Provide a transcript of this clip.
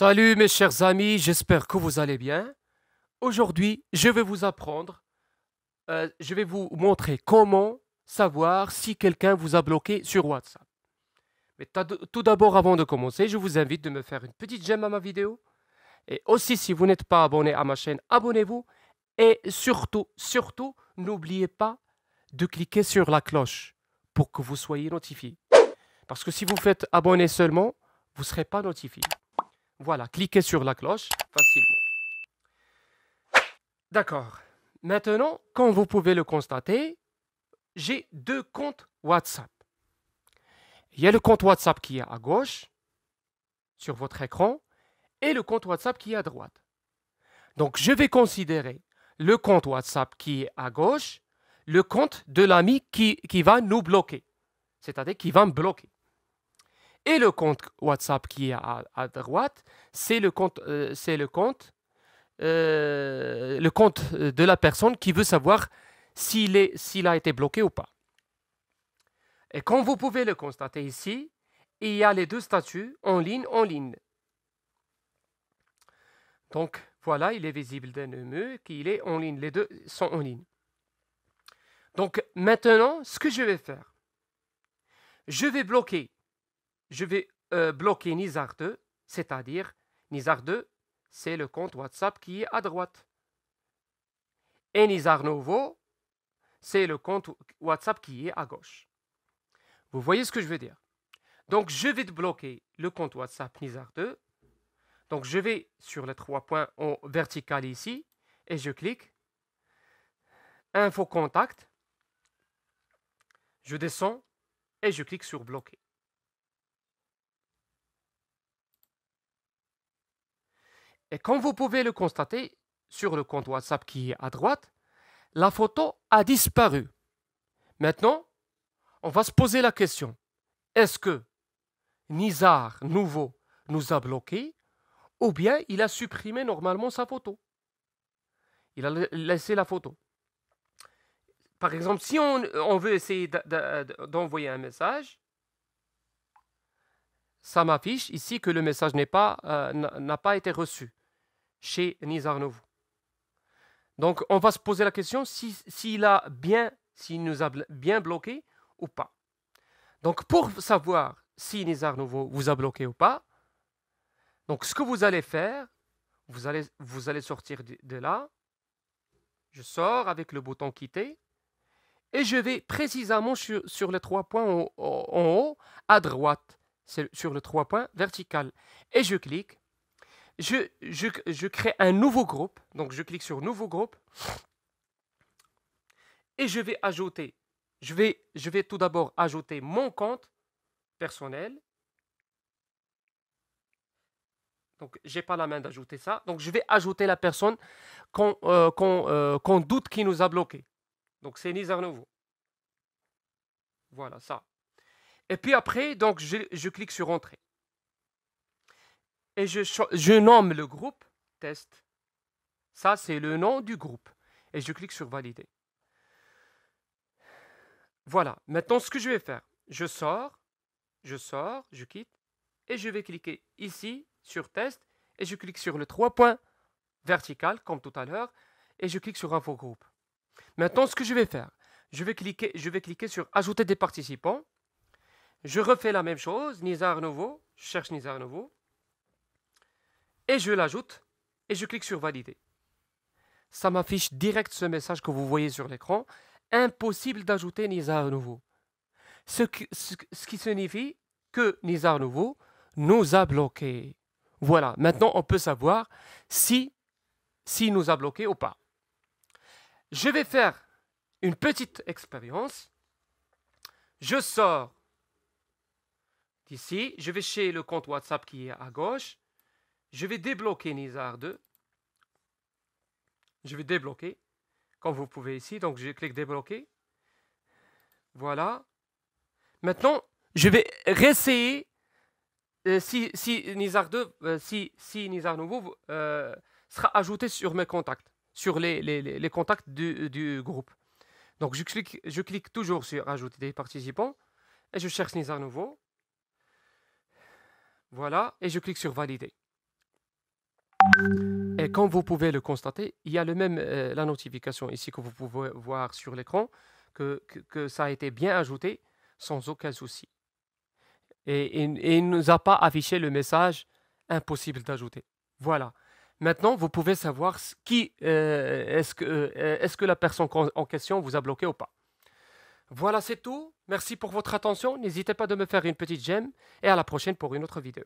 Salut mes chers amis, j'espère que vous allez bien. Aujourd'hui, je vais vous apprendre, je vais vous montrer comment savoir si quelqu'un vous a bloqué sur WhatsApp. Mais tout d'abord, avant de commencer, je vous invite de me faire une petite j'aime à ma vidéo. Et aussi, si vous n'êtes pas abonné à ma chaîne, abonnez-vous. Et surtout, n'oubliez pas de cliquer sur la cloche pour que vous soyez notifié. Parce que si vous faites abonner seulement, vous ne serez pas notifié. Voilà, cliquez sur la cloche facilement. D'accord. Maintenant, comme vous pouvez le constater, j'ai deux comptes WhatsApp. Il y a le compte WhatsApp qui est à gauche, sur votre écran, et le compte WhatsApp qui est à droite. Donc, je vais considérer le compte WhatsApp qui est à gauche, le compte de l'ami qui va nous bloquer, c'est-à-dire qui va me bloquer. Et le compte WhatsApp qui est à droite, c'est le compte de la personne qui veut savoir s'il a été bloqué ou pas. Et comme vous pouvez le constater ici, il y a les deux statuts en ligne, en ligne. Donc voilà, il est visible d'un œil qu'il est en ligne. Les deux sont en ligne. Donc maintenant, ce que je vais faire, je vais bloquer Nizar 2, c'est-à-dire Nizar 2, c'est le compte WhatsApp qui est à droite. Et Nizar Nouveau, c'est le compte WhatsApp qui est à gauche. Vous voyez ce que je veux dire? Donc, je vais bloquer le compte WhatsApp Nizar 2. Donc, je vais sur les trois points en vertical ici et je clique. Info contact. Je descends et je clique sur bloquer. Et comme vous pouvez le constater, sur le compte WhatsApp qui est à droite, la photo a disparu. Maintenant, on va se poser la question. Est-ce que Nizar Nouveau nous a bloqués ou bien il a supprimé normalement sa photo? Il a laissé la photo. Par exemple, si on veut essayer d'envoyer un message, ça m'affiche ici que le message n'a pas été reçu chez Nizar Nouveau. Donc, on va se poser la question s'il nous a bien bloqué ou pas. Donc, pour savoir si Nizar Nouveau vous a bloqué ou pas, donc ce que vous allez faire, vous allez sortir de là. Je sors avec le bouton quitter et je vais précisément sur les trois points en haut à droite, sur le trois points vertical. Et je clique. Je crée un nouveau groupe. Donc, je clique sur nouveau groupe et je vais ajouter. Je vais tout d'abord ajouter mon compte personnel. Donc, je n'ai pas la main d'ajouter ça. Donc, je vais ajouter la personne qu'on doute qui nous a bloqué. Donc, c'est Nizar Nouveau. Voilà, ça. Et puis après, donc, je clique sur Entrée. Et je nomme le groupe test. Ça, c'est le nom du groupe. Et je clique sur Valider. Voilà. Maintenant, ce que je vais faire, je sors, je quitte. Et je vais cliquer ici sur Test. Et je clique sur le trois points vertical, comme tout à l'heure. Et je clique sur Info groupe. Maintenant, ce que je vais faire, je vais cliquer sur Ajouter des participants. Je refais la même chose, Nizar Nouveau. Je cherche Nizar Nouveau. Et je l'ajoute. Et je clique sur Valider. Ça m'affiche direct ce message que vous voyez sur l'écran. Impossible d'ajouter Nizar Nouveau. Ce qui signifie que Nizar Nouveau nous a bloqué. Voilà, maintenant on peut savoir si nous a bloqué ou pas. Je vais faire une petite expérience. Je sors d'ici, je vais chez le compte WhatsApp qui est à gauche. Je vais débloquer Nizar 2. Je vais débloquer, comme vous pouvez ici. Donc, je clique débloquer. Voilà. Maintenant, je vais réessayer si Nizar 2, si Nizar Nouveau sera ajouté sur mes contacts, sur les contacts du groupe. Donc, je clique toujours sur Ajouter des participants et je cherche Nizar Nouveau. Voilà. Et je clique sur Valider. Et comme vous pouvez le constater, il y a la notification ici que vous pouvez voir sur l'écran que ça a été bien ajouté sans aucun souci. Et il ne nous a pas affiché le message impossible d'ajouter. Voilà. Maintenant, vous pouvez savoir est-ce que la personne en question vous a bloqué ou pas. Voilà, c'est tout. Merci pour votre attention. N'hésitez pas de me faire une petite j'aime et à la prochaine pour une autre vidéo.